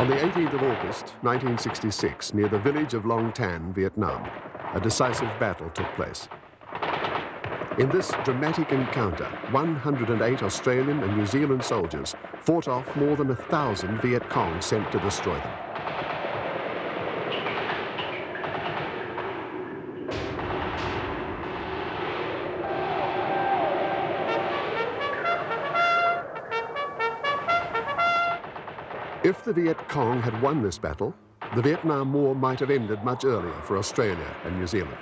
On the 18th of August, 1966, near the village of Long Tan, Vietnam, a decisive battle took place. In this dramatic encounter, 108 Australian and New Zealand soldiers fought off more than 1,000 Viet Cong sent to destroy them. If the Viet Cong had won this battle, the Vietnam War might have ended much earlier for Australia and New Zealand.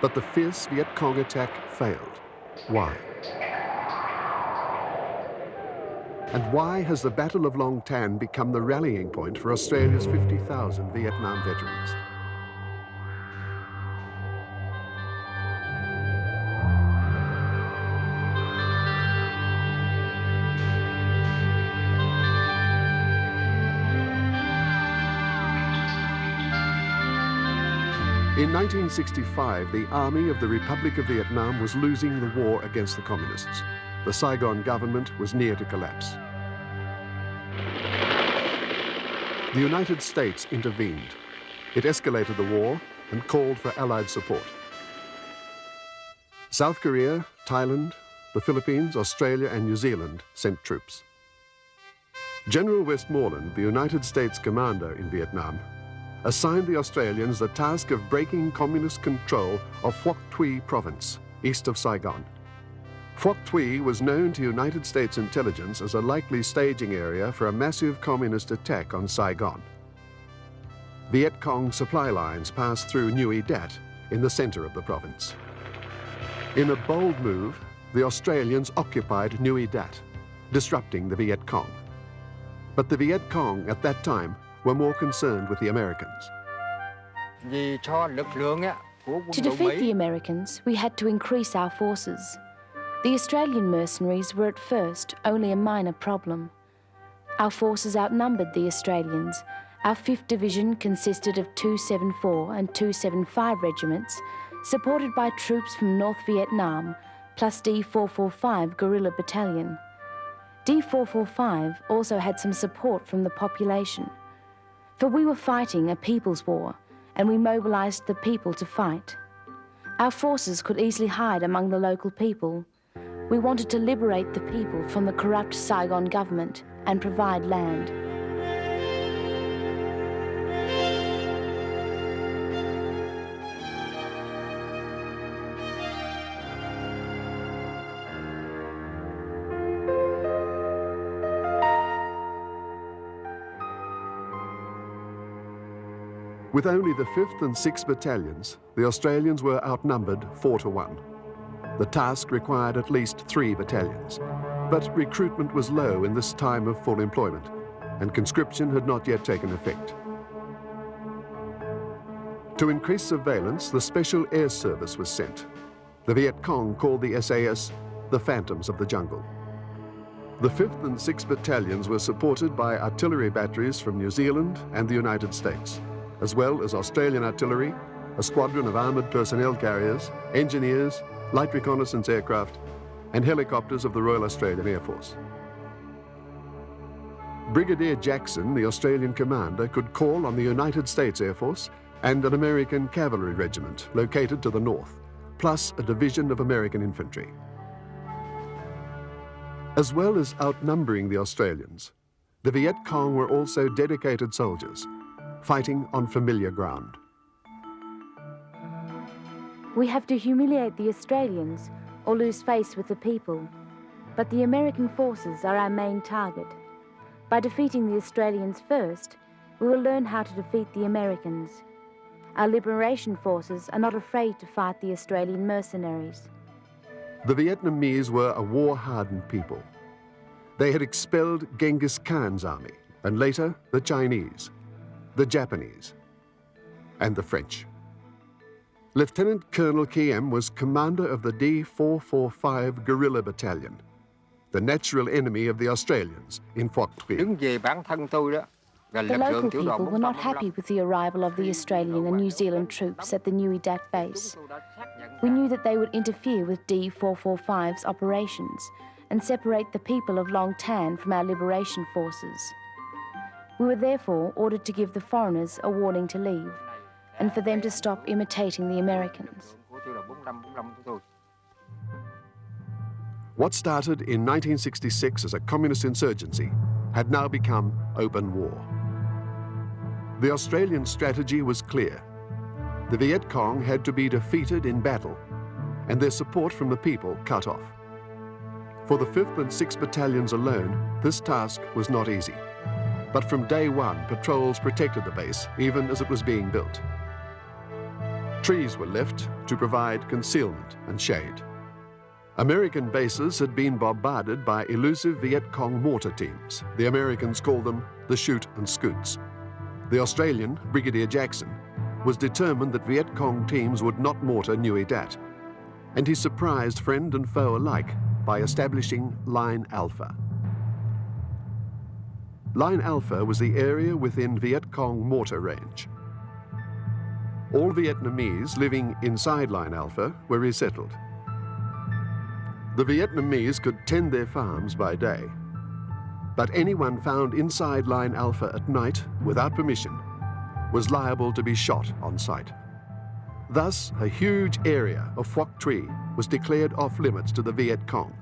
But the fierce Viet Cong attack failed. Why? And why has the Battle of Long Tan become the rallying point for Australia's 50,000 Vietnam veterans? In 1965, the Army of the Republic of Vietnam was losing the war against the communists. The Saigon government was near to collapse. The United States intervened. It escalated the war and called for Allied support. South Korea, Thailand, the Philippines, Australia, and New Zealand sent troops. General Westmoreland, the United States commander in Vietnam, assigned the Australians the task of breaking communist control of Phuoc Tuy province, east of Saigon. Phuoc Tuy was known to United States intelligence as a likely staging area for a massive communist attack on Saigon. Viet Cong supply lines passed throh Nui Dat in the center of the province. In a bold move, the Australians occupied Nui Dat, disrupting the Viet Cong. But the Viet Cong at that time were more concerned with the Americans. To defeat the Americans, we had to increase our forces. The Australian mercenaries were at first only a minor problem. Our forces outnumbered the Australians. Our 5th Division consisted of 274 and 275 regiments, supported by troops from North Vietnam, plus D445 Guerrilla Battalion. D445 also had some support from the population. For we were fighting a people's war, and we mobilized the people to fight. Our forces could easily hide among the local people. We wanted to liberate the people from the corrupt Saigon government and provide land. With only the 5th and 6th battalions, the Australians were outnumbered 4-1. The task required at least 3 battalions, but recruitment was low in this time of full employment, and conscription had not yet taken effect. To increase surveillance, the Special Air Service was sent. The Viet Cong called the SAS the Phantoms of the Jungle. The 5th and 6th battalions were supported by artillery batteries from New Zealand and the United States, as well as Australian artillery, a squadron of armoured personnel carriers, engineers, light reconnaissance aircraft, and helicopters of the Royal Australian Air Force. Brigadier Jackson, the Australian commander, could call on the United States Air Force and an American cavalry regiment located to the north, plus a division of American infantry. As well as outnumbering the Australians, the Viet Cong were also dedicated soldiers, fighting on familiar ground. We have to humiliate the Australians or lose face with the people, but the American forces are our main target. By defeating the Australians first, we will learn how to defeat the Americans. Our liberation forces are not afraid to fight the Australian mercenaries. The Vietnamese were a war-hardened people. They had expelled Genghis Khan's army, and later the Chinese, the Japanese, and the French. Lieutenant Colonel Kiem was commander of the D445 Guerrilla Battalion, the natural enemy of the Australians in Phuoc Tuy. The local people were not happy with the arrival of the Australian and New Zealand troops at the Nui Dat base. We knew that they would interfere with D445's operations and separate the people of Long Tan from our liberation forces. We were therefore ordered to give the foreigners a warning to leave and for them to stop imitating the Americans. What started in 1966 as a communist insurgency had now become open war. The Australian strategy was clear. The Viet Cong had to be defeated in battle and their support from the people cut off. For the 5th and 6th battalions alone, this task was not easy. But from day one, patrols protected the base, even as it was being built. Trees were left to provide concealment and shade. American bases had been bombarded by elusive Viet Cong mortar teams. The Americans called them the Shoot and Scoots. The Australian, Brigadier Jackson, was determined that Viet Cong teams would not mortar Nui Dat, and he surprised friend and foe alike by establishing Line Alpha. Line Alpha was the area within Viet Cong mortar range. All Vietnamese living inside Line Alpha were resettled. The Vietnamese could tend their farms by day, but anyone found inside Line Alpha at night without permission was liable to be shot on sight. Thus, a huge area of Phuoc Tri was declared off limits to the Viet Cong.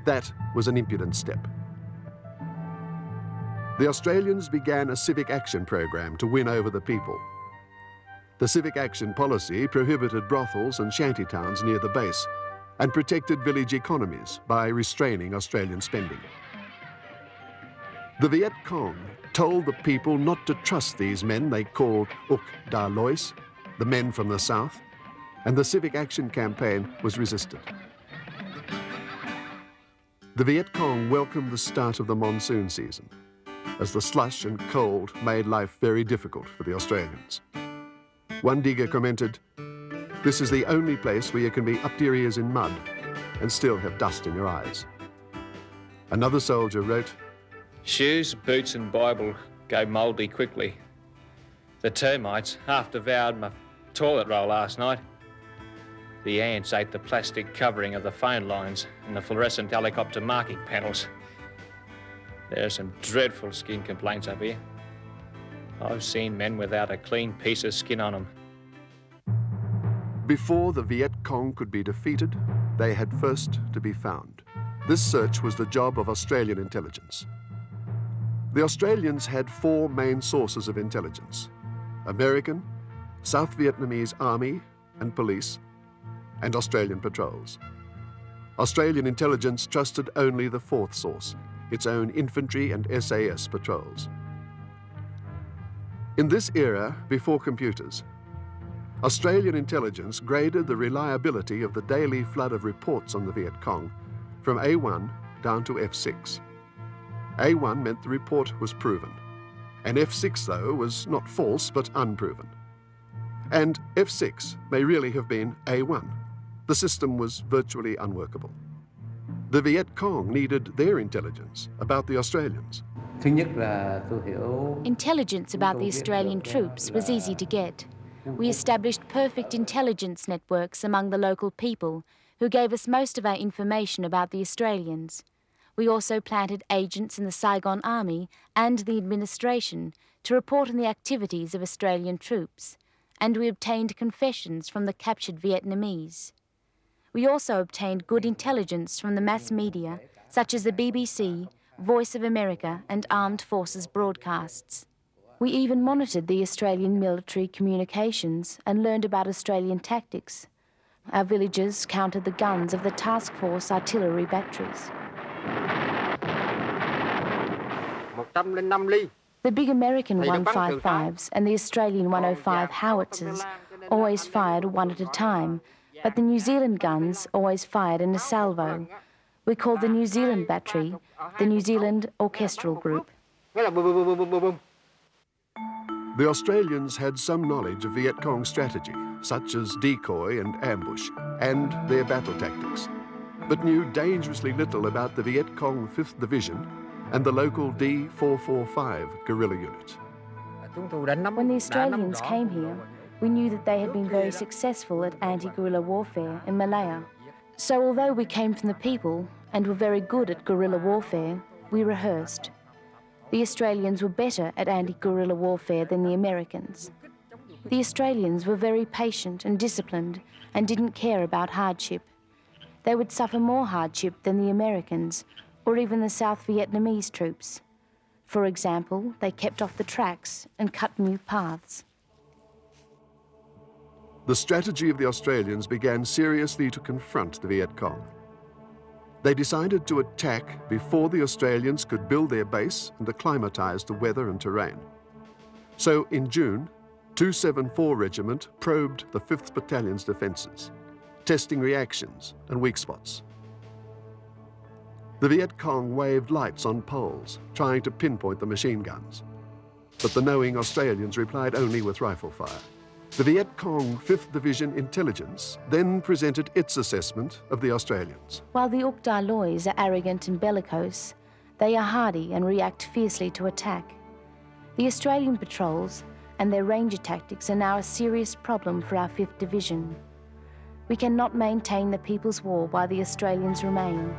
That was an impudent step. The Australians began a civic action program to win over the people. The civic action policy prohibited brothels and shantytowns near the base and protected village economies by restraining Australian spending. The Viet Cong told the people not to trust these men they called Uk Da Lois, the men from the south, and the civic action campaign was resisted. The Viet Cong welcomed the start of the monsoon season, as the slush and cold made life very difficult for the Australians. One digger commented, "This is the only place where you can be up to your ears in mud and still have dust in your eyes." Another soldier wrote, "Shoes, boots and Bible go mouldy quickly. The termites half devoured my toilet roll last night. The ants ate the plastic covering of the phone lines and the fluorescent helicopter marking panels. There are some dreadful skin complaints up here. I've seen men without a clean piece of skin on them." Before the Viet Cong could be defeated, they had first to be found. This search was the job of Australian intelligence. The Australians had 4 main sources of intelligence: American, South Vietnamese Army and police, and Australian patrols. Australian intelligence trusted only the 4th source, its own infantry and SAS patrols. In this era, before computers, Australian intelligence graded the reliability of the daily flood of reports on the Viet Cong from A1 down to F6. A1 meant the report was proven, and F6, though, was not false but unproven. And F6 may really have been A1. The system was virtually unworkable. The Viet Cong needed their intelligence about the Australians. Intelligence about the Australian troops was easy to get. We established perfect intelligence networks among the local people who gave us most of our information about the Australians. We also planted agents in the Saigon Army and the administration to report on the activities of Australian troops, and we obtained confessions from the captured Vietnamese. We also obtained good intelligence from the mass media, such as the BBC, Voice of America and Armed Forces broadcasts. We even monitored the Australian military communications and learned about Australian tactics. Our villagers counted the guns of the task force artillery batteries. The big American 155s and the Australian 105 howitzers always fired one at a time, but the New Zealand guns always fired in a salvo. We called the New Zealand battery the New Zealand Orchestral Group. The Australians had some knowledge of Viet Cong strategy, such as decoy and ambush, and their battle tactics, but knew dangerously little about the Viet Cong 5th Division and the local D445 guerrilla unit. When the Australians came here, we knew that they had been very successful at anti-guerrilla warfare in Malaya. So although we came from the people and were very good at guerrilla warfare, we rehearsed. The Australians were better at anti-guerrilla warfare than the Americans. The Australians were very patient and disciplined and didn't care about hardship. They would suffer more hardship than the Americans or even the South Vietnamese troops. For example, they kept off the tracks and cut new paths. The strategy of the Australians began seriously to confront the Viet Cong. They decided to attack before the Australians could build their base and acclimatise to weather and terrain. So in June, 274 Regiment probed the 5th Battalion's defences, testing reactions and weak spots. The Viet Cong waved lights on poles, trying to pinpoint the machine guns. But the knowing Australians replied only with rifle fire. The Viet Cong 5th Division Intelligence then presented its assessment of the Australians. While the Uk Dai Loys are arrogant and bellicose, they are hardy and react fiercely to attack. The Australian patrols and their ranger tactics are now a serious problem for our 5th Division. We cannot maintain the People's War while the Australians remain.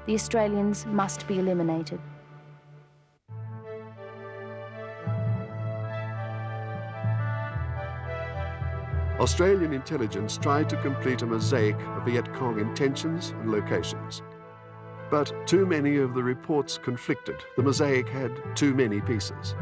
The Australians must be eliminated. Australian intelligence tried to complete a mosaic of Viet Cong intentions and locations. But too many of the reports conflicted. The mosaic had too many pieces.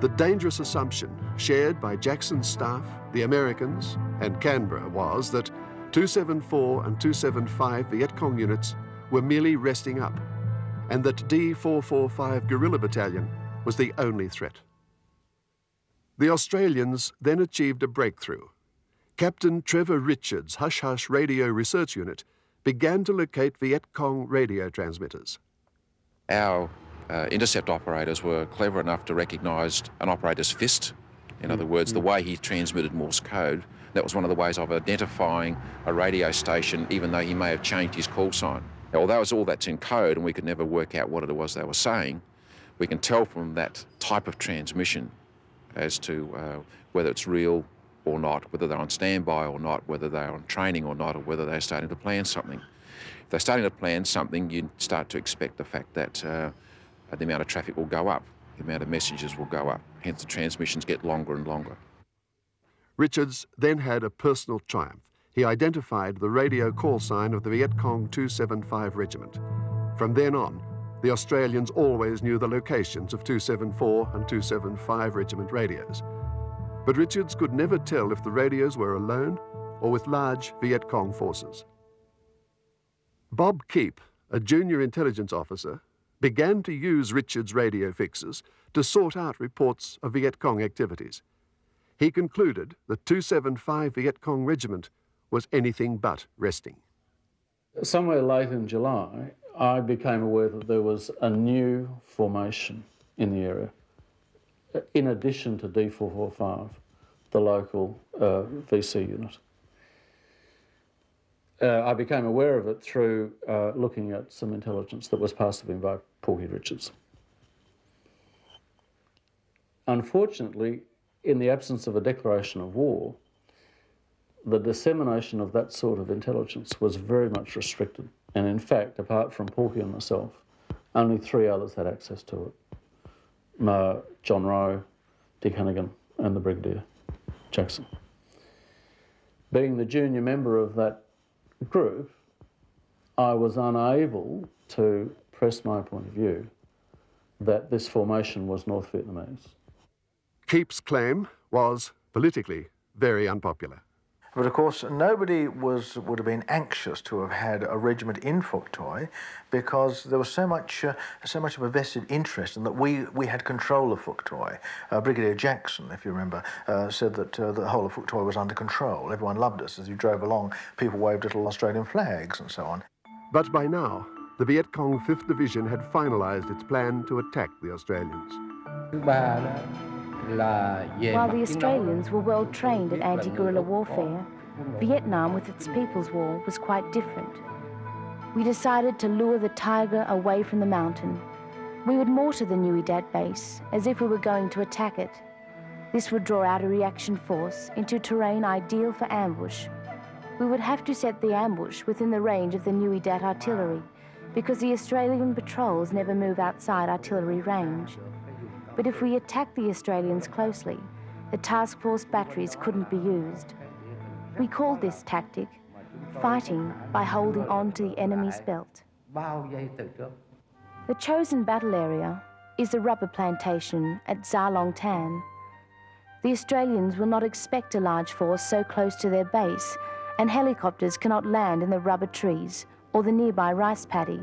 The dangerous assumption shared by Jackson's staff, the Americans, and Canberra was that 274 and 275 Viet Cong units were merely resting up, and that D445 Guerrilla Battalion was the only threat. The Australians then achieved a breakthrough. Captain Trevor Richards' Hush Hush Radio Research Unit began to locate Viet Cong radio transmitters. Our intercept operators were clever enough to recognise an operator's fist. In other words, the way he transmitted Morse code. That was one of the ways of identifying a radio station, even though he may have changed his call sign. Now, although all that's in code and we could never work out what it was they were saying, we can tell from that type of transmission as to whether it's real or not, whether they're on standby or not, whether they're on training or not, or whether they're starting to plan something. If they're starting to plan something, you start to expect the fact that the amount of traffic will go up, the amount of messages will go up, hence the transmissions get longer and longer. Richards then had a personal triumph. He identified the radio call sign of the Viet Cong 275 Regiment. From then on, the Australians always knew the locations of 274 and 275 Regiment radios. But Richards could never tell if the radios were alone or with large Viet Cong forces. Bob Keep, a junior intelligence officer, began to use Richards' radio fixes to sort out reports of Viet Cong activities. He concluded that 275 Viet Cong Regiment was anything but resting. Somewhere late in July, I became aware that there was a new formation in the area, in addition to D445, the local VC unit. I became aware of it through looking at some intelligence that was passed to me by Porky Richards. Unfortunately, in the absence of a declaration of war, the dissemination of that sort of intelligence was very much restricted. And in fact, apart from Porky and myself, only 3 others had access to it. John Rowe, Dick Hannigan, and the Brigadier Jackson. Being the junior member of that group, I was unable to press my point of view that this formation was North Vietnamese. Keep's claim was politically very unpopular. But of course, nobody would have been anxious to have had a regiment in Phuoc Toi because there was so much of a vested interest in that we had control of Phuoc Toi. Brigadier Jackson, if you remember, said that the whole of Phuoc Toi was under control. Everyone loved us. As you drove along, people waved little Australian flags and so on. But by now, the Viet Cong 5th Division had finalised its plan to attack the Australians. While the Australians were well trained at anti-guerrilla warfare, Vietnam with its People's War was quite different. We decided to lure the tiger away from the mountain. We would mortar the Nui Dat base as if we were going to attack it. This would draw out a reaction force into terrain ideal for ambush. We would have to set the ambush within the range of the Nui Dat artillery because the Australian patrols never move outside artillery range. But if we attacked the Australians closely, the task force batteries couldn't be used. We called this tactic fighting by holding on to the enemy's belt. The chosen battle area is the rubber plantation at Za Long Tan. The Australians will not expect a large force so close to their base, and helicopters cannot land in the rubber trees or the nearby rice paddy.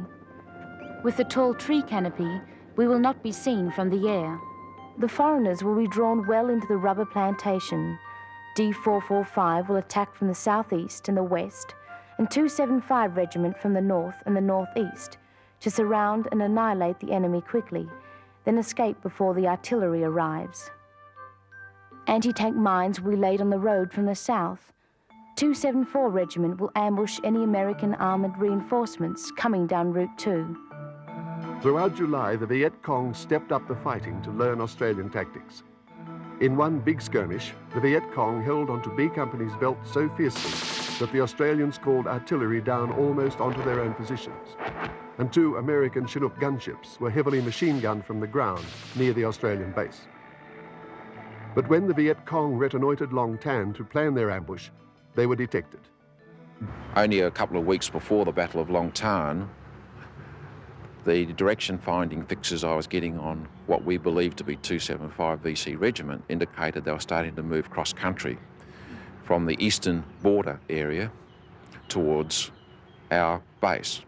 With the tall tree canopy, we will not be seen from the air. The foreigners will be drawn well into the rubber plantation. D445 will attack from the southeast and the west, and 275 Regiment from the north and the northeast, to surround and annihilate the enemy quickly, then escape before the artillery arrives. Anti-tank mines will be laid on the road from the south. 274 Regiment will ambush any American armoured reinforcements coming down Route 2. Throughout July, the Viet Cong stepped up the fighting to learn Australian tactics. In one big skirmish, the Viet Cong held onto B Company's belt so fiercely that the Australians called artillery down almost onto their own positions, and 2 American Chinook gunships were heavily machine-gunned from the ground near the Australian base. But when the Viet Cong reconnoitred Long Tan to plan their ambush, they were detected. Only a couple of weeks before the Battle of Long Tan, the direction-finding fixes I was getting on what we believed to be 275 VC Regiment indicated they were starting to move cross-country from the eastern border area towards our base.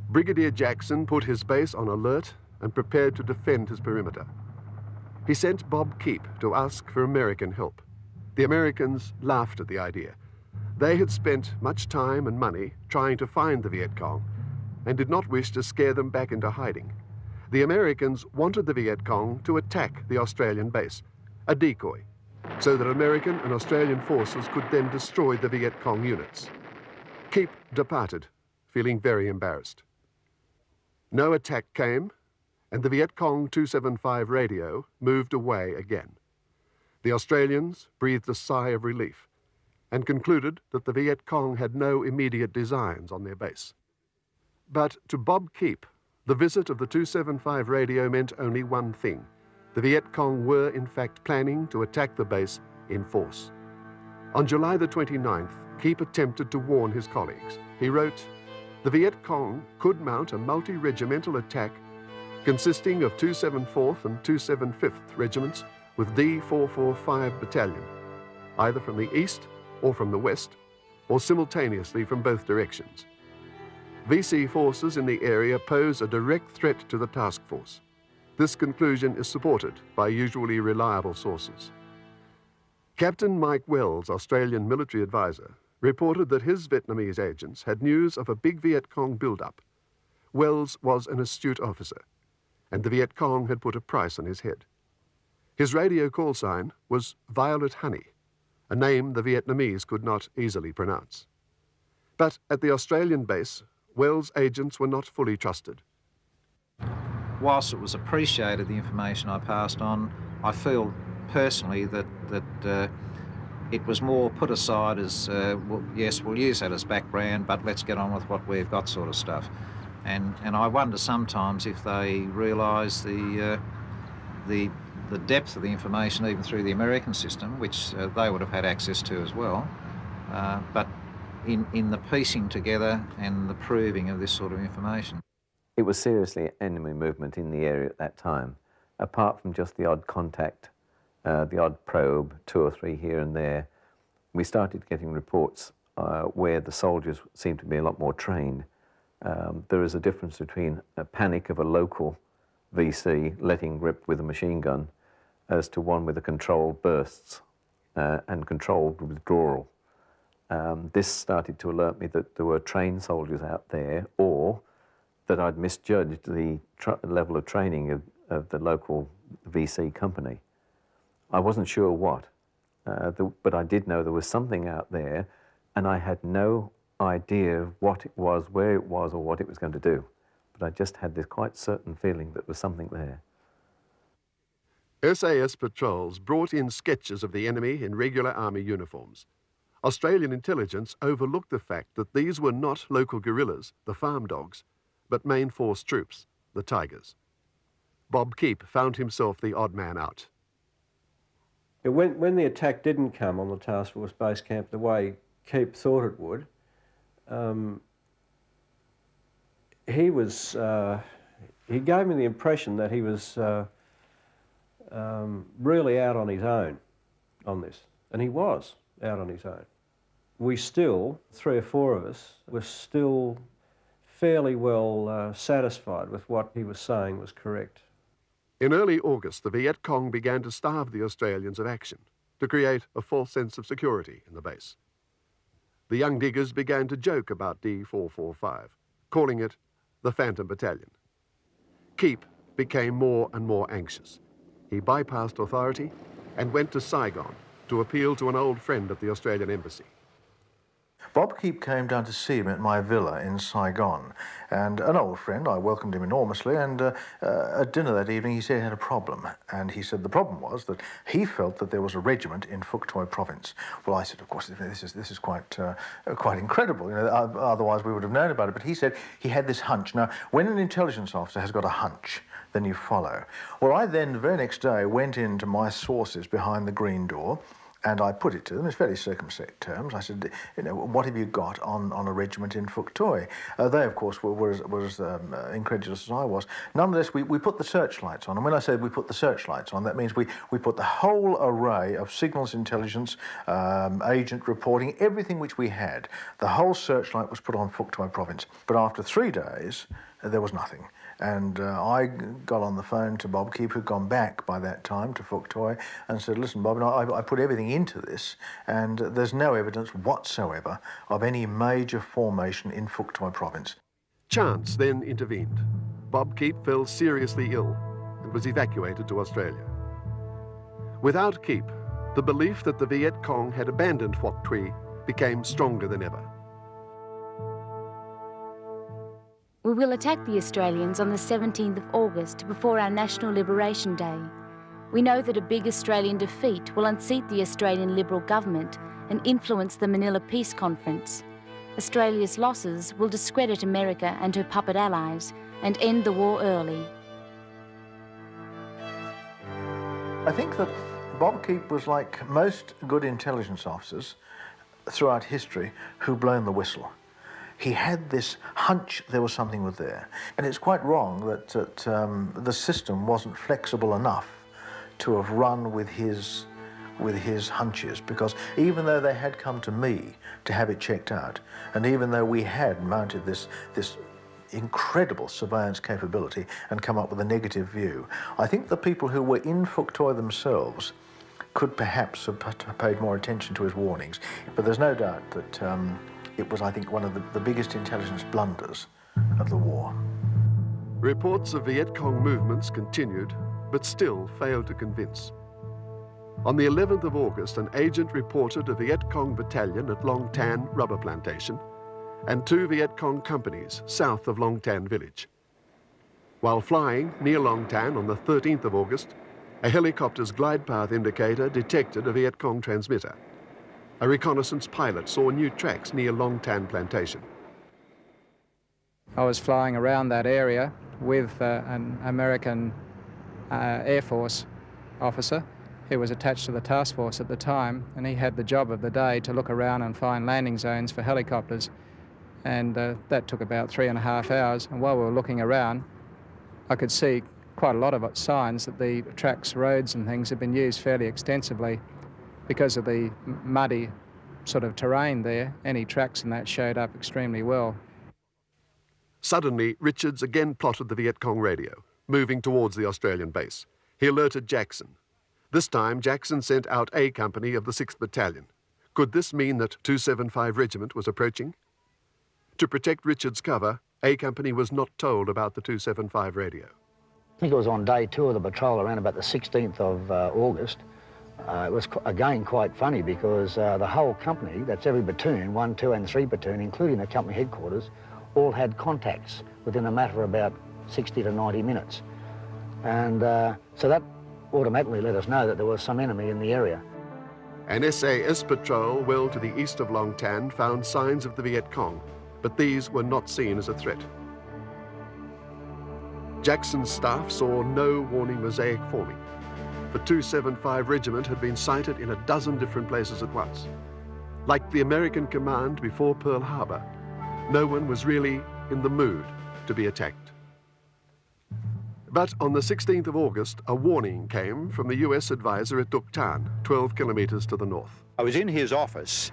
Brigadier Jackson put his base on alert and prepared to defend his perimeter. He sent Bob Keep to ask for American help. The Americans laughed at the idea. They had spent much time and money trying to find the Viet Cong and did not wish to scare them back into hiding. The Americans wanted the Viet Cong to attack the Australian base, a decoy, so that American and Australian forces could then destroy the Viet Cong units. Keep departed, feeling very embarrassed. No attack came, and the Viet Cong 275 radio moved away again. The Australians breathed a sigh of relief and concluded that the Viet Cong had no immediate designs on their base. But to Bob Keep, the visit of the 275 radio meant only one thing. The Viet Cong were, in fact, planning to attack the base in force. On July the 29th, Keep attempted to warn his colleagues. He wrote, "The Viet Cong could mount a multi-regimental attack consisting of 274th and 275th Regiments with D445 Battalion, either from the east or from the west, or simultaneously from both directions. VC forces in the area pose a direct threat to the task force. This conclusion is supported by usually reliable sources." Captain Mike Wells, Australian military advisor, reported that his Vietnamese agents had news of a big Viet Cong build-up. Wells was an astute officer, and the Viet Cong had put a price on his head. His radio call sign was Violet Honey, a name the Vietnamese could not easily pronounce. But at the Australian base, Wells' agents were not fully trusted. Whilst it was appreciated, the information I passed on, I feel personally that it was more put aside as, well, yes, we'll use that as background, but let's get on with what we've got sort of stuff. And I wonder sometimes if they realise the depth of the information even through the American system, which they would have had access to as well, but in the piecing together and the proving of this sort of information. It was seriously enemy movement in the area at that time, apart from just the odd contact, the odd probe, 2 or 3 here and there. We started getting reports where the soldiers seemed to be a lot more trained. There is a difference between a panic of a local VC letting rip with a machine gun as to one with a controlled bursts and controlled withdrawal. This started to alert me that there were trained soldiers out there, or that I'd misjudged the level of training of the local VC company. I wasn't sure what, but I did know there was something out there, and I had no idea what it was, where it was, or what it was going to do. But I just had this quite certain feeling that there was something there. SAS patrols brought in sketches of the enemy in regular army uniforms. Australian intelligence overlooked the fact that these were not local guerrillas, the farm dogs, but main force troops, the Tigers. Bob Keep found himself the odd man out. When the attack didn't come on the task force base camp the way Keep thought it would, he gave me the impression that he was really out on his own on this, and he was out on his own. We still, 3 or 4 of us, were still fairly well satisfied with what he was saying was correct. In early August, the Viet Cong began to starve the Australians of action, to create a false sense of security in the base. The young diggers began to joke about D445, calling it the Phantom Battalion. Keep became more and more anxious. He bypassed authority and went to Saigon to appeal to an old friend at the Australian Embassy. Bob Keep came down to see him at my villa in Saigon, and an old friend, I welcomed him enormously, and at dinner that evening he said he had a problem, and he said the problem was that he felt that there was a regiment in Phuoc Toi province. Well, I said, of course, this is quite incredible, you know, otherwise we would have known about it, but he said he had this hunch. Now, when an intelligence officer has got a hunch, then you follow. Well, I then, the very next day, went into my sources behind the green door, and I put it to them in fairly circumspect terms. I said, you know, what have you got on a regiment in Phuoc Toi? They, of course, were as incredulous as I was. Nonetheless, we put the searchlights on. And when I say we put the searchlights on, that means we put the whole array of signals intelligence, agent reporting, everything which we had. The whole searchlight was put on Phuoc Toi province. But after 3 days, there was nothing. And I got on the phone to Bob Keep, who'd gone back by that time to Phuoc Toi, and said, listen, Bob, I put everything into this, and there's no evidence whatsoever of any major formation in Phuoc Toi province. Chance then intervened. Bob Keep fell seriously ill and was evacuated to Australia. Without Keep, the belief that the Viet Cong had abandoned Phuoc Toi became stronger than ever. We will attack the Australians on the 17th of August before our National Liberation Day. We know that a big Australian defeat will unseat the Australian Liberal government and influence the Manila Peace Conference. Australia's losses will discredit America and her puppet allies and end the war early. I think that Bob Keep was like most good intelligence officers throughout history who've blown the whistle. He had this hunch there was something there. And it's quite wrong that the system wasn't flexible enough to have run with his hunches, because even though they had come to me to have it checked out, and even though we had mounted this incredible surveillance capability and come up with a negative view, I think the people who were in Phuoc Toi themselves could perhaps have paid more attention to his warnings. But there's no doubt that it was, I think, one of the biggest intelligence blunders of the war. Reports of Viet Cong movements continued, but still failed to convince. On the 11th of August, an agent reported a Viet Cong battalion at Long Tan rubber plantation and 2 Viet Cong companies south of Long Tan village. While flying near Long Tan on the 13th of August, a helicopter's glide path indicator detected a Viet Cong transmitter. A reconnaissance pilot saw new tracks near Long Tan plantation. I was flying around that area with an American Air Force officer who was attached to the task force at the time, and he had the job of the day to look around and find landing zones for helicopters. And that took about 3.5 hours, and while we were looking around, I could see quite a lot of signs that the tracks, roads and things had been used fairly extensively. Because of the muddy sort of terrain there, any tracks in that showed up extremely well. Suddenly, Richards again plotted the Viet Cong radio, moving towards the Australian base. He alerted Jackson. This time, Jackson sent out A Company of the 6th Battalion. Could this mean that 275 Regiment was approaching? To protect Richards' cover, A Company was not told about the 275 radio. I think it was on day 2 of the patrol, around about the 16th of August. It was, again, quite funny because the whole company, that's every platoon, 1, 2 and 3 platoon, including the company headquarters, all had contacts within a matter of about 60 to 90 minutes. And so that automatically let us know that there was some enemy in the area. An SAS patrol well to the east of Long Tan found signs of the Viet Cong, but these were not seen as a threat. Jackson's staff saw no warning mosaic forming. The 275 Regiment had been sighted in a dozen different places at once. Like the American command before Pearl Harbor, no one was really in the mood to be attacked. But on the 16th of August, a warning came from the US advisor at Duc Tan, 12 kilometres to the north. I was in his office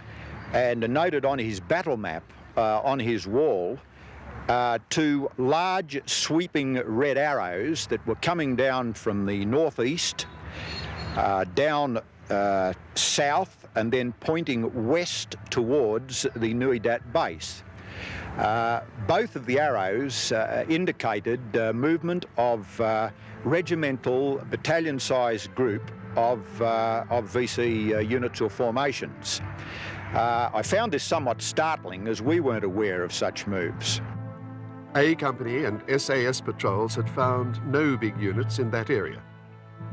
and noted on his battle map on his wall 2 large sweeping red arrows that were coming down from the northeast, down south, and then pointing west towards the Nui Dat base. Both of the arrows indicated movement of regimental battalion-sized group of VC units or formations. I found this somewhat startling as we weren't aware of such moves. A Company and SAS patrols had found no big units in that area,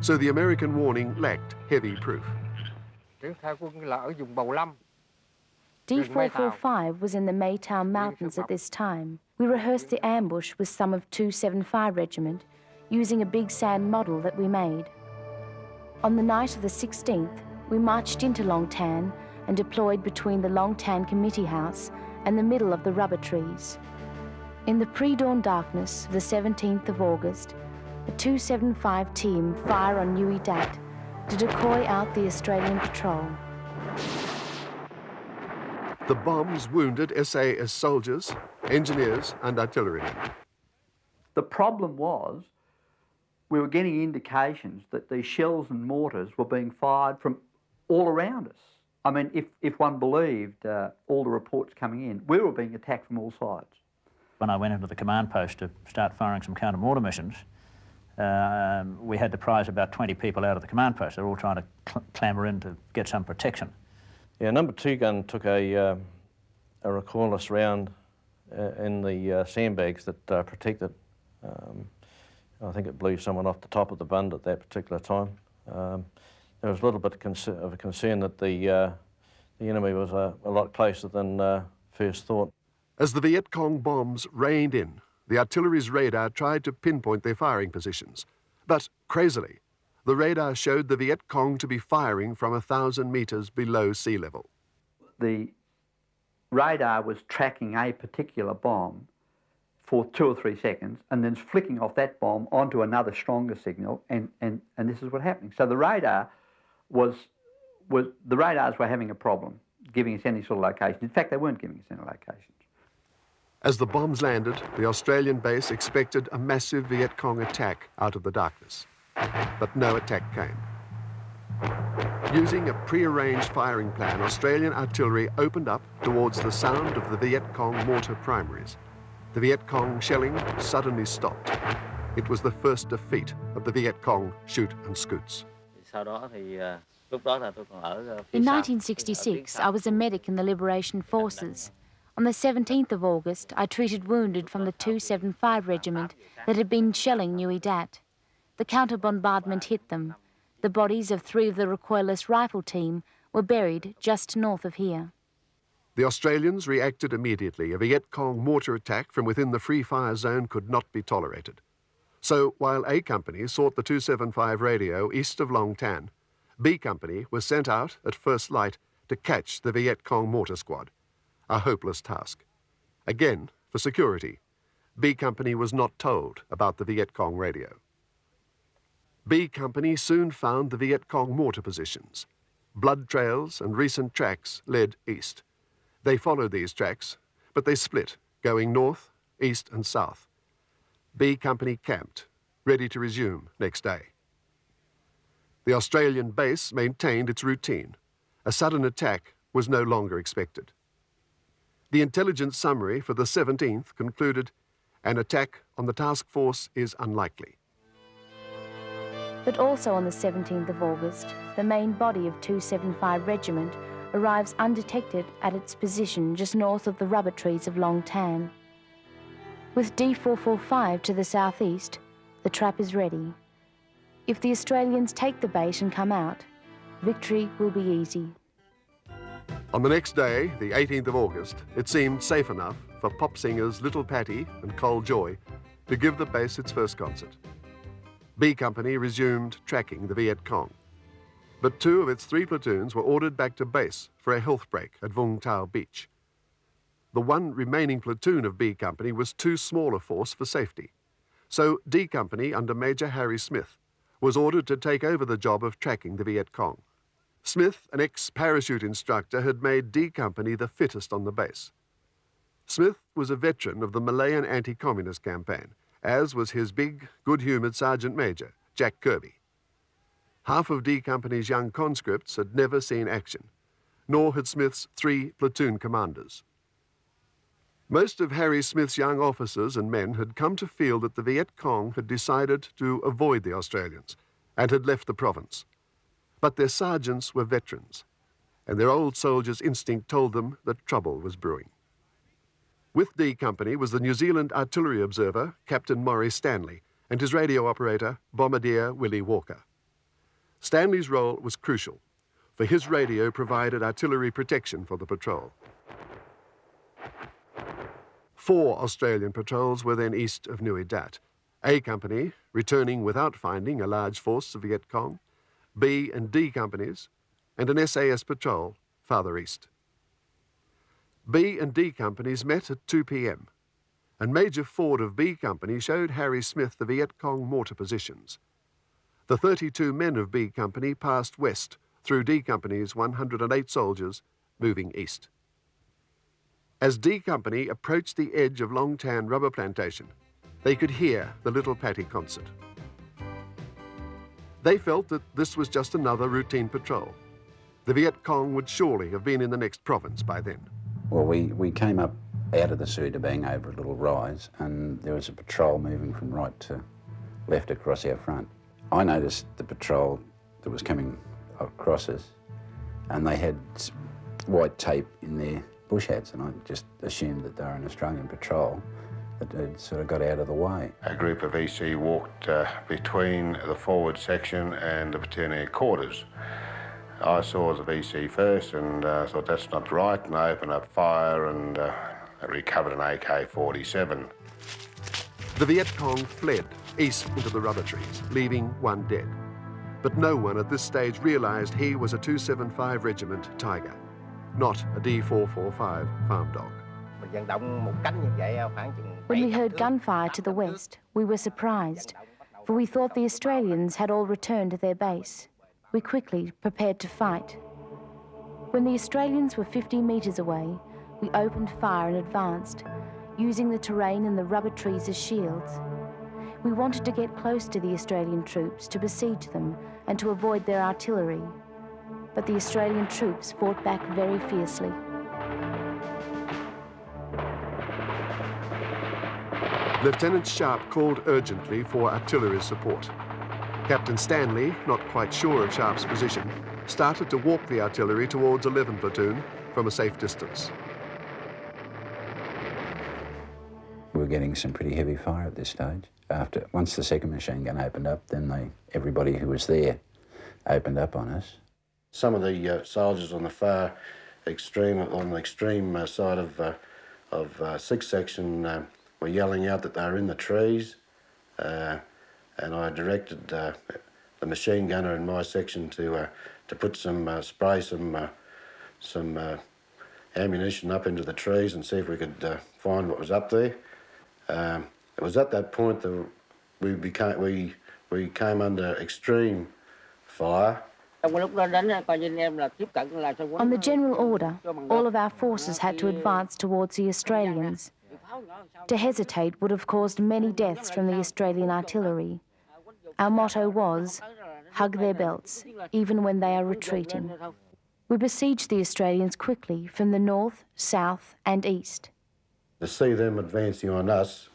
so the American warning lacked heavy proof. D445 was in the Maytown Mountains at this time. We rehearsed the ambush with some of 275 Regiment, using a big sand model that we made. On the night of the 16th, we marched into Long Tan and deployed between the Long Tan Committee House and the middle of the rubber trees. In the pre-dawn darkness of the 17th of August, the 275 team fire on Nui Dat to decoy out the Australian patrol. The bombs wounded SAS soldiers, engineers and artillerymen. The problem was we were getting indications that these shells and mortars were being fired from all around us. I mean, if one believed all the reports coming in, we were being attacked from all sides. When I went into the command post to start firing some counter-mortar missions, we had to prize about 20 people out of the command post. They were all trying to clamber in to get some protection. Yeah, number 2 gun took a recoilless round in the sandbags that protected. I think it blew someone off the top of the bund at that particular time. There was a little bit of a concern that the enemy was a lot closer than first thought. As the Viet Cong bombs rained in, the artillery's radar tried to pinpoint their firing positions. But, crazily, the radar showed the Viet Cong to be firing from 1,000 metres below sea level. The radar was tracking a particular bomb for 2 or 3 seconds and then flicking off that bomb onto another stronger signal, and this is what happening. So the radar the radars were having a problem giving us any sort of location. In fact, they weren't giving us any locations. As the bombs landed, the Australian base expected a massive Viet Cong attack out of the darkness. But no attack came. Using a pre-arranged firing plan, Australian artillery opened up towards the sound of the Viet Cong mortar primaries. The Viet Cong shelling suddenly stopped. It was the first defeat of the Viet Cong shoot and scoots. In 1966, I was a medic in the Liberation Forces. On the 17th of August, I treated wounded from the 275 Regiment that had been shelling Nui Dat. The counter-bombardment hit them. The bodies of 3 of the recoilless rifle team were buried just north of here. The Australians reacted immediately. A Viet Cong mortar attack from within the free fire zone could not be tolerated. So while A Company sought the 275 radio east of Long Tan, B Company was sent out at first light to catch the Viet Cong mortar squad. A hopeless task. Again, for security, B Company was not told about the Viet Cong radio. B Company soon found the Viet Cong mortar positions. Blood trails and recent tracks led east. They followed these tracks, but they split, going north, east and south. B Company camped, ready to resume next day. The Australian base maintained its routine. A sudden attack was no longer expected. The intelligence summary for the 17th concluded, an attack on the task force is unlikely. But also on the 17th of August, the main body of 275 Regiment arrives undetected at its position just north of the rubber trees of Long Tan. With D445 to the southeast, the trap is ready. If the Australians take the bait and come out, victory will be easy. On the next day, the 18th of August, it seemed safe enough for pop singers Little Patty and Col Joy to give the base its first concert. B Company resumed tracking the Viet Cong, but 2 of its 3 platoons were ordered back to base for a health break at Vung Tau Beach. The 1 remaining platoon of B Company was too small a force for safety, so D Company under Major Harry Smith was ordered to take over the job of tracking the Viet Cong. Smith, an ex-parachute instructor, had made D Company the fittest on the base. Smith was a veteran of the Malayan anti-communist campaign, as was his big, good-humoured Sergeant Major, Jack Kirby. Half of D Company's young conscripts had never seen action, nor had Smith's 3 platoon commanders. Most of Harry Smith's young officers and men had come to feel that the Viet Cong had decided to avoid the Australians and had left the province. But their sergeants were veterans, and their old soldiers' instinct told them that trouble was brewing. With D Company was the New Zealand artillery observer, Captain Maury Stanley, and his radio operator, Bombardier Willie Walker. Stanley's role was crucial, for his radio provided artillery protection for the patrol. 4 Australian patrols were then east of Nui Dat. A Company, returning without finding a large force of Viet Cong, B and D Companies, and an SAS patrol farther east. B and D Companies met at 2 p.m, and Major Ford of B Company showed Harry Smith the Viet Cong mortar positions. The 32 men of B Company passed west through D Company's 108 soldiers, moving east. As D Company approached the edge of Long Tan rubber plantation, they could hear the Little Pattie concert. They felt that this was just another routine patrol. The Viet Cong would surely have been in the next province by then. Well, we came up out of the Sui to Bang over a little rise, and there was a patrol moving from right to left across our front. I noticed the patrol that was coming across us, and they had white tape in their bush hats, and I just assumed that they were an Australian patrol that had sort of got out of the way. A group of EC walked between the forward section and the platoon headquarters. I saw the VC first and thought that's not right, and I opened up fire and recovered an AK-47. The Viet Cong fled east into the rubber trees, leaving 1 dead. But no one at this stage realised he was a 275 Regiment Tiger, not a D445 farm dog. When we heard gunfire to the west, we were surprised, for we thought the Australians had all returned to their base. We quickly prepared to fight. When the Australians were 50 metres away, we opened fire and advanced, using the terrain and the rubber trees as shields. We wanted to get close to the Australian troops to besiege them and to avoid their artillery. But the Australian troops fought back very fiercely. Lieutenant Sharp called urgently for artillery support. Captain Stanley, not quite sure of Sharp's position, started to walk the artillery towards 11 platoon from a safe distance. We were getting some pretty heavy fire at this stage. Once the second machine gun opened up, then everybody who was there opened up on us. Some of the soldiers on the far extreme, on the extreme side of 6th section were yelling out that they were in the trees, and I directed the machine gunner in my section to put spray some ammunition up into the trees and see if we could find what was up there. It was at that point that we came under extreme fire. On the general order, all of our forces had to advance towards the Australians. To hesitate would have caused many deaths from the Australian artillery. Our motto was, hug their belts, even when they are retreating. We besieged the Australians quickly from the north, south and east. To see them advancing on us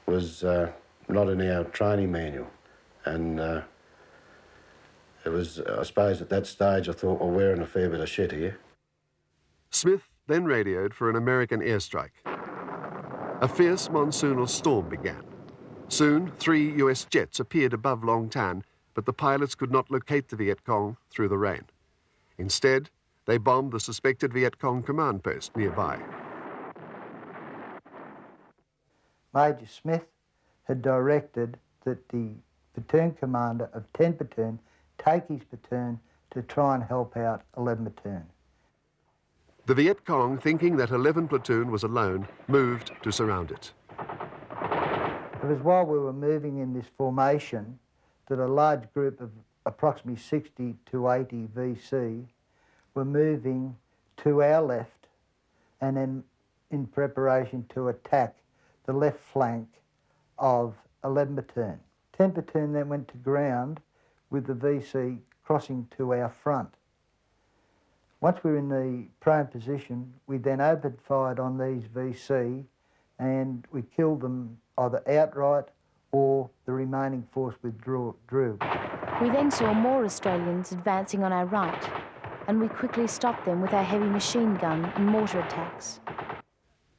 was not in our training manual, and it was, I suppose at that stage I thought, well, we're in a fair bit of shit here. Smith then radioed for an American airstrike. A fierce monsoonal storm began. Soon, 3 US jets appeared above Long Tan, but the pilots could not locate the Viet Cong through the rain. Instead, they bombed the suspected Viet Cong command post nearby. Major Smith had directed that the platoon commander of 10 Platoon take his platoon to try and help out 11 Platoon. The Viet Cong, thinking that 11 Platoon was alone, moved to surround it. It was while we were moving in this formation that a large group of approximately 60 to 80 VC were moving to our left and then in preparation to attack the left flank of 11 Platoon. 10 Platoon then went to ground with the VC crossing to our front. Once we were in the prone position, we then opened fire on these VC and we killed them either outright or the remaining force withdrew. We then saw more Australians advancing on our right, and we quickly stopped them with our heavy machine gun and mortar attacks.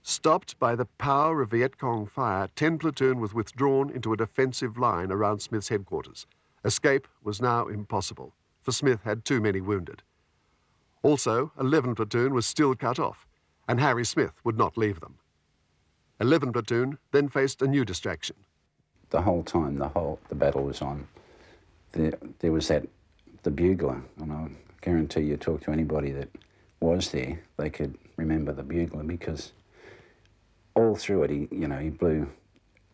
Stopped by the power of Viet Cong fire, 10 Platoon was withdrawn into a defensive line around Smith's headquarters. Escape was now impossible, for Smith had too many wounded. Also, 11 Platoon was still cut off, and Harry Smith would not leave them. 11 Platoon then faced a new distraction. The whole time the battle was on, there was the bugler, and I guarantee you talk to anybody that was there, they could remember the bugler, because all through it he blew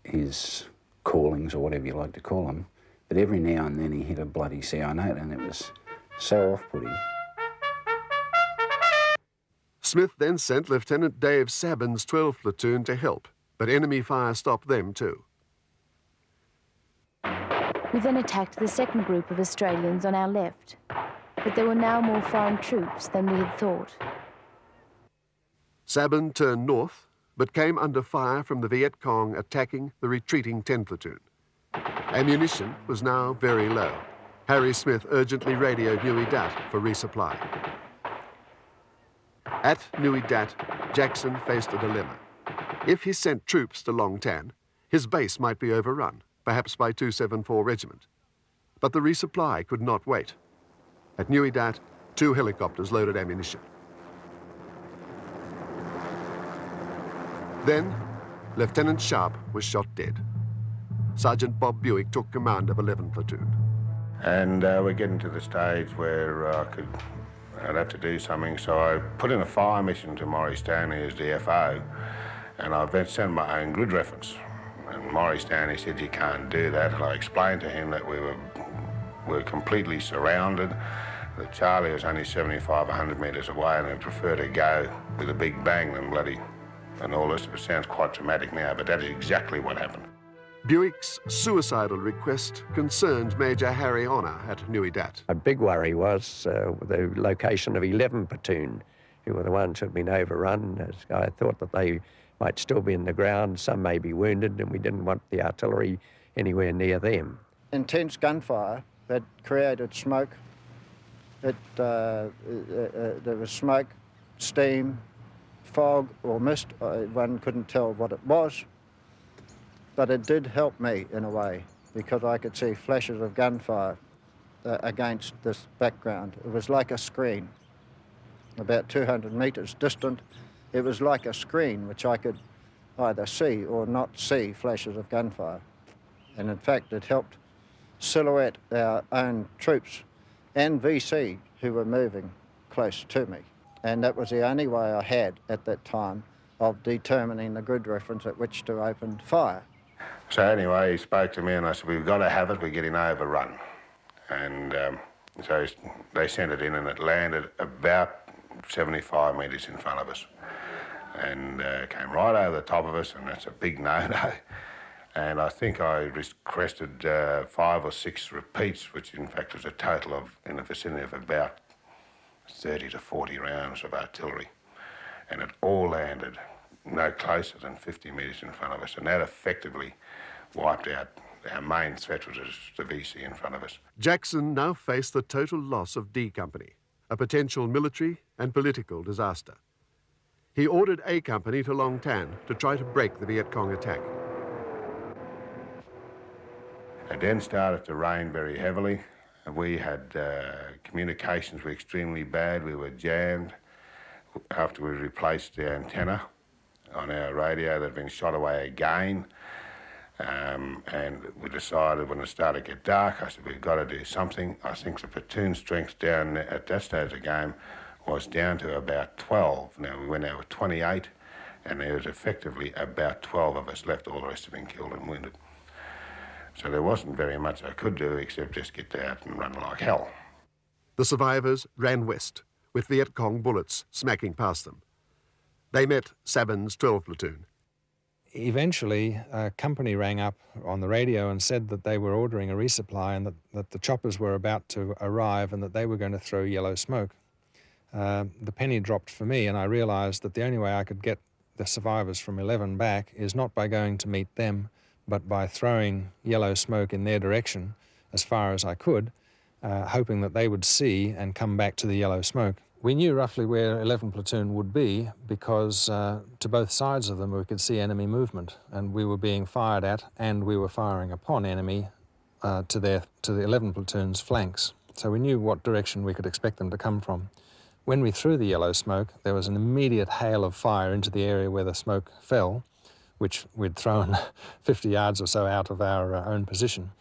his callings, or whatever you like to call them, but every now and then he hit a bloody CI note, and it was so off-putting. Smith then sent Lieutenant Dave Sabin's 12th Platoon to help, but enemy fire stopped them too. We then attacked the second group of Australians on our left, but there were now more foreign troops than we had thought. Sabin turned north, but came under fire from the Viet Cong attacking the retreating 10 Platoon. Ammunition was now very low. Harry Smith urgently radioed Nui Dat for resupply. At Nui Dat, Jackson faced a dilemma. If he sent troops to Long Tan, his base might be overrun, perhaps by 274 Regiment. But the resupply could not wait. At Nui Dat, 2 helicopters loaded ammunition. Then, Lieutenant Sharp was shot dead. Sergeant Bob Buick took command of 11 Platoon. And we're getting to the stage where I'd have to do something, so I put in a fire mission to Maury Stanley as DFO, and I then sent my own grid reference. And Maury Stanley said, "You can't do that." And I explained to him that we were completely surrounded, that Charlie was only 75, 100 metres away, and I'd prefer to go with a big bang than bloody and all this. It sounds quite dramatic now, but that is exactly what happened. Buick's suicidal request concerned Major Harry Honor at Nui Dat. A big worry was the location of 11 Platoon, who were the ones who had been overrun. I thought that they might still be in the ground, some may be wounded, and we didn't want the artillery anywhere near them. Intense gunfire had created smoke. There was smoke, steam, fog or mist. One couldn't tell what it was. But it did help me in a way, because I could see flashes of gunfire against this background. It was like a screen, about 200 metres distant. It was like a screen which I could either see or not see flashes of gunfire. And in fact, it helped silhouette our own troops and VC who were moving close to me. And that was the only way I had at that time of determining the grid reference at which to open fire. So anyway, he spoke to me and I said, "We've got to have it, we're getting overrun." And so they sent it in and it landed about 75 metres in front of us. And came right over the top of us, and that's a big no-no. And I think I requested 5 or 6 repeats, which in fact was a total of, in the vicinity of about 30 to 40 rounds of artillery. And it all landed no closer than 50 metres in front of us, and that effectively wiped out our main threat, which was the VC in front of us. Jackson now faced the total loss of D Company, a potential military and political disaster. He ordered A Company to Long Tan to try to break the Viet Cong attack. It then started to rain very heavily. We had communications were extremely bad. We were jammed. After we replaced the antenna on our radio that had been shot away again. And we decided when it started to get dark, I said, we've got to do something. I think the platoon strength down at that stage of the game was down to about 12. Now, we went out with 28, and there was effectively about 12 of us left. All the rest had been killed and wounded. So there wasn't very much I could do except just get out and run like hell. The survivors ran west, with Viet Cong bullets smacking past them. They met Sabin's 12 platoon. Eventually, a company rang up on the radio and said that they were ordering a resupply and that the choppers were about to arrive and that they were going to throw yellow smoke. The penny dropped for me, and I realised that the only way I could get the survivors from 11 back is not by going to meet them, but by throwing yellow smoke in their direction as far as I could, hoping that they would see and come back to the yellow smoke. We knew roughly where 11 platoon would be because to both sides of them we could see enemy movement, and we were being fired at and we were firing upon enemy to the 11 platoon's flanks. So we knew what direction we could expect them to come from. When we threw the yellow smoke, there was an immediate hail of fire into the area where the smoke fell, which we'd thrown 50 yards or so out of our own position.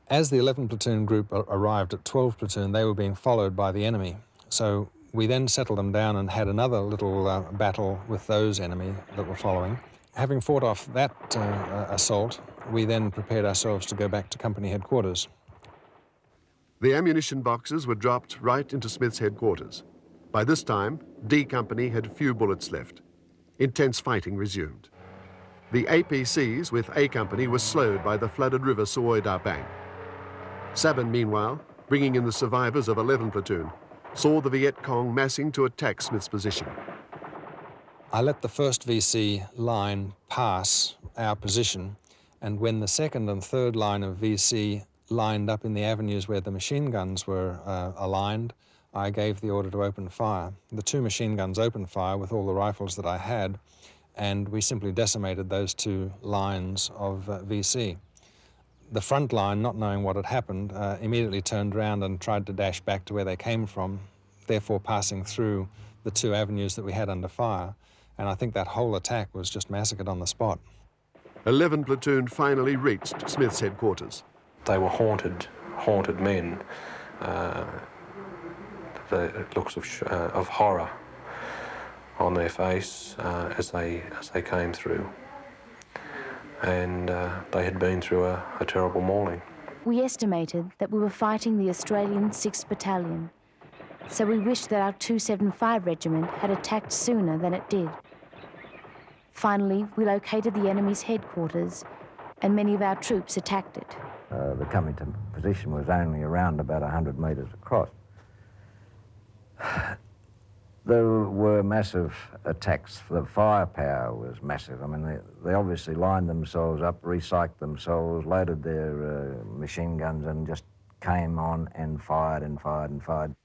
As the 11 platoon group arrived at 12 platoon, they were being followed by the enemy. So we then settled them down and had another little battle with those enemy that were following. Having fought off that assault, we then prepared ourselves to go back to company headquarters. The ammunition boxes were dropped right into Smith's headquarters. By this time, D Company had few bullets left. Intense fighting resumed. The APCs with A Company were slowed by the flooded river Soi Da Bang. Sabin, meanwhile, bringing in the survivors of 11 platoon, saw the Viet Cong massing to attack Smith's position. I let the first VC line pass our position, and when the second and third line of VC lined up in the avenues where the machine guns were aligned, I gave the order to open fire. The two machine guns opened fire with all the rifles that I had, and we simply decimated those two lines of VC. The front line, not knowing what had happened, immediately turned around and tried to dash back to where they came from, therefore passing through the two avenues that we had under fire. And I think that whole attack was just massacred on the spot. 11 platoon finally reached Smith's headquarters. They were haunted men. The looks of horror on their face as they came through. And they had been through a terrible mauling. We estimated that we were fighting the Australian 6th Battalion, so we wished that our 275 Regiment had attacked sooner than it did. Finally, we located the enemy's headquarters, and many of our troops attacked it. The coming to position was only around about 100 metres across. There were massive attacks. The firepower was massive. I mean, they obviously lined themselves up, recycled themselves, loaded their machine guns and just came on and fired and fired and fired.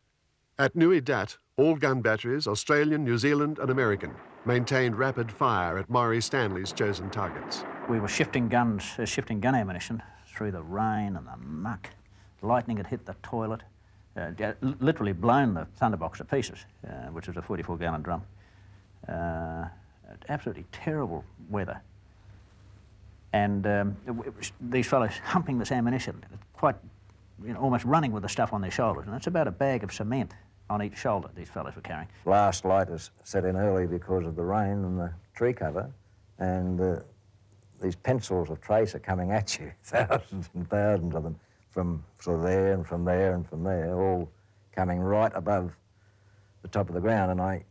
At Nui Dat, all gun batteries, Australian, New Zealand and American, maintained rapid fire at Maury Stanley's chosen targets. We were shifting gun ammunition through the rain and the muck. Lightning had hit the toilet. Literally blown the thunderbox to pieces, which was a 44-gallon drum. Absolutely terrible weather. And these fellows humping this ammunition, quite, almost running with the stuff on their shoulders. And it's about a bag of cement on each shoulder these fellows were carrying. Blast lighters set in early because of the rain and the tree cover, and these pencils of trace are coming at you, thousands and thousands of them. From there and from there and from there, all coming right above the top of the ground. And I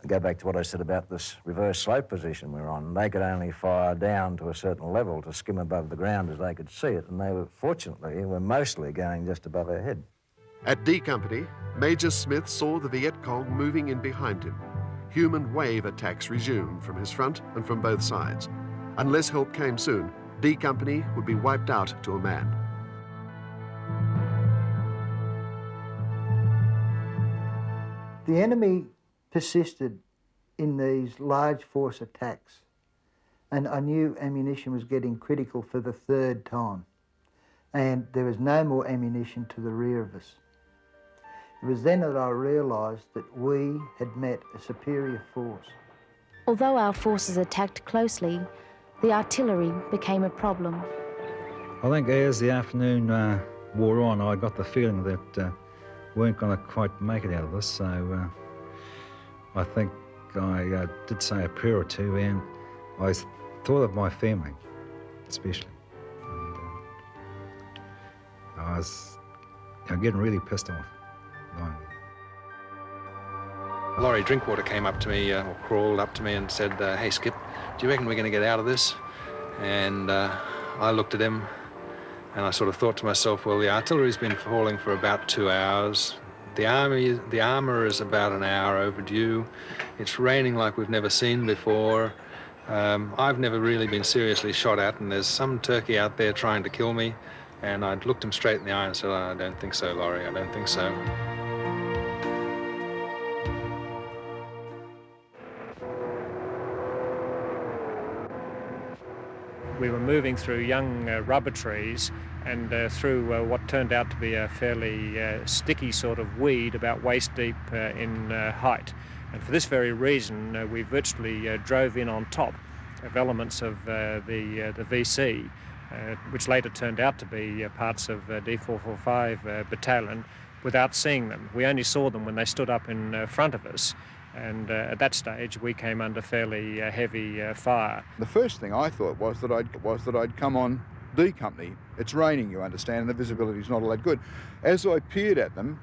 go back to what I said about this reverse slope position we're on. They could only fire down to a certain level to skim above the ground as they could see it, and they were, fortunately, were mostly going just above our head. At D Company, Major Smith saw the Viet Cong moving in behind him. Human wave attacks resumed from his front and from both sides. Unless help came soon, D Company would be wiped out to a man. The enemy persisted in these large force attacks, and I knew ammunition was getting critical for the third time, and there was no more ammunition to the rear of us. It was then that I realised that we had met a superior force. Although our forces attacked closely, The artillery became a problem. I think as the afternoon wore on, I got the feeling that we weren't going to quite make it out of this, so I think I did say a prayer or two, and I thought of my family, especially. And, I was getting really pissed off. Laurie Drinkwater came up to me, or crawled up to me and said, hey Skip, do you reckon we're going to get out of this? And I looked at him and I sort of thought to myself, well, the artillery's been falling for about 2 hours. The armour is about an hour overdue. It's raining like we've never seen before. I've never really been seriously shot at, and there's some turkey out there trying to kill me. And I looked him straight in the eye and said, I don't think so, Laurie, I don't think so. We were moving through young rubber trees and through what turned out to be a fairly sticky sort of weed about waist deep in height. And for this very reason, we virtually drove in on top of elements of the VC, which later turned out to be parts of D445 battalion, without seeing them. We only saw them when they stood up in front of us. And at that stage, we came under fairly heavy fire. The first thing I thought was that I'd come on D Company. It's raining, you understand, and the visibility's not all that good. As I peered at them,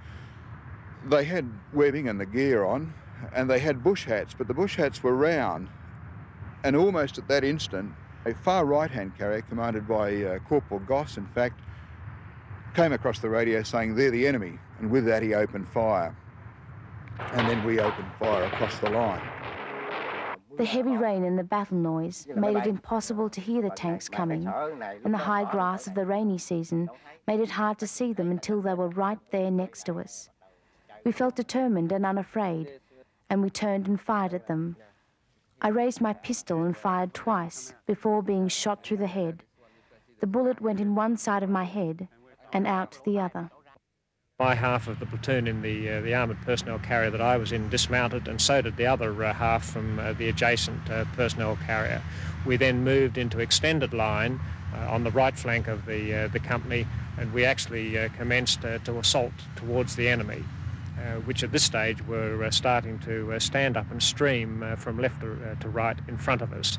they had webbing and the gear on, and they had bush hats, but the bush hats were round. And almost at that instant, a far right-hand carrier, commanded by Corporal Goss, in fact, came across the radio saying, they're the enemy, and with that he opened fire. And then we opened fire across the line. The heavy rain and the battle noise made it impossible to hear the tanks coming, and the high grass of the rainy season made it hard to see them until they were right there next to us. We felt determined and unafraid, and we turned and fired at them. I raised my pistol and fired twice before being shot through the head. The bullet went in one side of my head and out the other. My half of the platoon in the armoured personnel carrier that I was in dismounted, and so did the other half from the adjacent personnel carrier. We then moved into extended line on the right flank of the company, and we actually commenced to assault towards the enemy, which at this stage were starting to stand up and stream from left to right in front of us.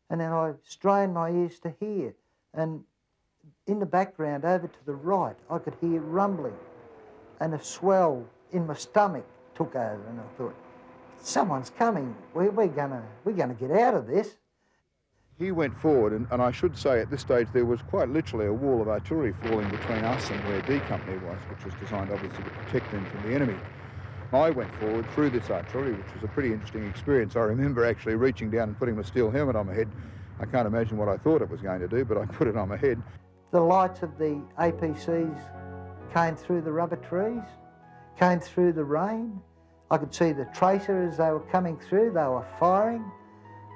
And then I strained my ears to hear, and in the background over to the right I could hear rumbling. And a swell in my stomach took over, and I thought, someone's coming. We're gonna get out of this. He went forward, and I should say at this stage there was quite literally a wall of artillery falling between us and where D Company was, which was designed obviously to protect them from the enemy. I went forward through this artillery, which was a pretty interesting experience. I remember actually reaching down and putting my steel helmet on my head. I can't imagine what I thought it was going to do, but I put it on my head. The lights of the APCs came through the rubber trees, came through the rain. I could see the tracer as they were coming through, they were firing,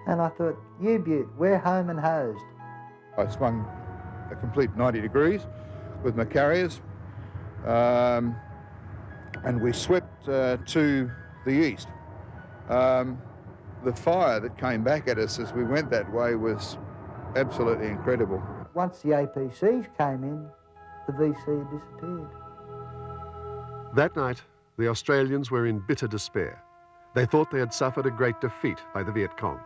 and I thought, U-Butte, we're home and hosed. I swung a complete 90 degrees with my carriers, and we swept to the east. The fire that came back at us as we went that way was absolutely incredible. Once the APCs came in, the VC disappeared. That night, the Australians were in bitter despair. They thought they had suffered a great defeat by the Viet Cong.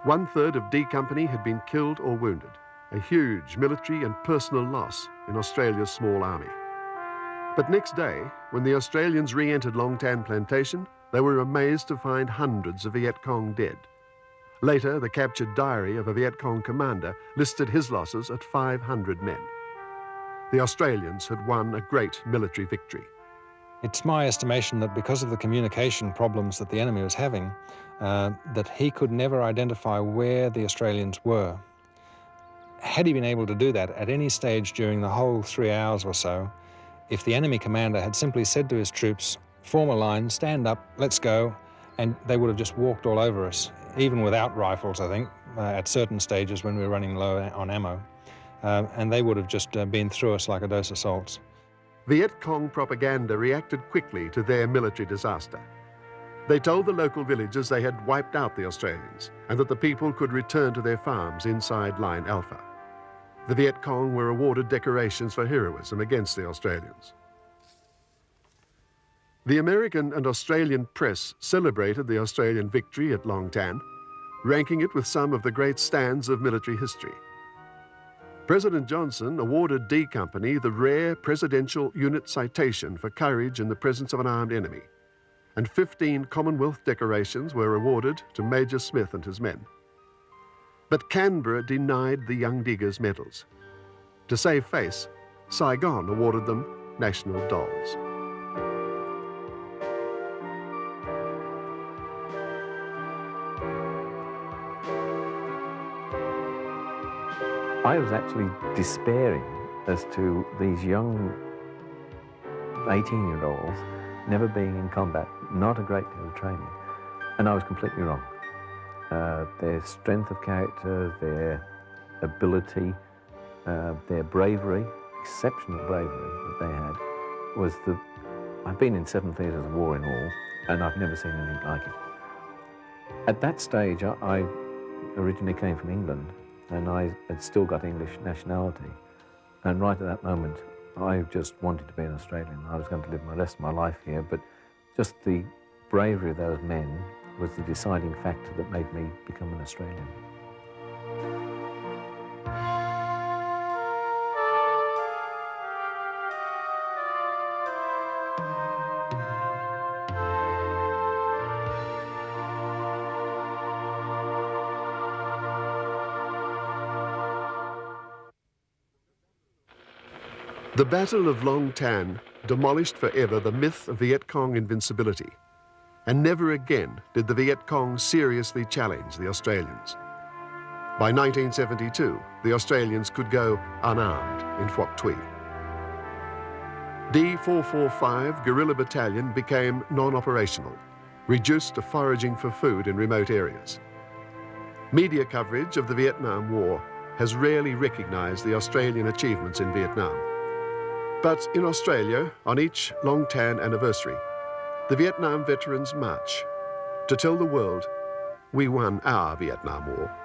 1/3 of D Company had been killed or wounded, a huge military and personal loss in Australia's small army. But next day, when the Australians re-entered Long Tan Plantation, they were amazed to find hundreds of Viet Cong dead. Later, the captured diary of a Viet Cong commander listed his losses at 500 men. The Australians had won a great military victory. It's my estimation that because of the communication problems that the enemy was having, that he could never identify where the Australians were. Had he been able to do that at any stage during the whole 3 hours or so, if the enemy commander had simply said to his troops, form a line, stand up, let's go, and they would have just walked all over us, even without rifles, I think, at certain stages when we were running low on ammo. And they would have just been through us like a dose of salts. Viet Cong propaganda reacted quickly to their military disaster. They told the local villagers they had wiped out the Australians and that the people could return to their farms inside Line Alpha. The Viet Cong were awarded decorations for heroism against the Australians. The American and Australian press celebrated the Australian victory at Long Tan, ranking it with some of the great stands of military history. President Johnson awarded D Company the rare Presidential Unit Citation for courage in the presence of an armed enemy, and 15 Commonwealth decorations were awarded to Major Smith and his men. But Canberra denied the young diggers medals. To save face, Saigon awarded them national dolls. I was actually despairing as to these young 18-year-olds never being in combat, not a great deal of training, and I was completely wrong. Their strength of character, their ability, their bravery, exceptional bravery that they had, was the... I've been in 7 theatres of war in all, and I've never seen anything like it. At that stage, I originally came from England, and I had still got English nationality. And right at that moment, I just wanted to be an Australian. I was going to live the rest of my life here, but just the bravery of those men was the deciding factor that made me become an Australian. The Battle of Long Tan demolished forever the myth of Viet Cong invincibility, and never again did the Viet Cong seriously challenge the Australians. By 1972, the Australians could go unarmed in Phuoc Tuy. D445 Guerrilla Battalion became non-operational, reduced to foraging for food in remote areas. Media coverage of the Vietnam War has rarely recognized the Australian achievements in Vietnam. But in Australia, on each Long Tan anniversary, the Vietnam veterans march to tell the world we won our Vietnam War.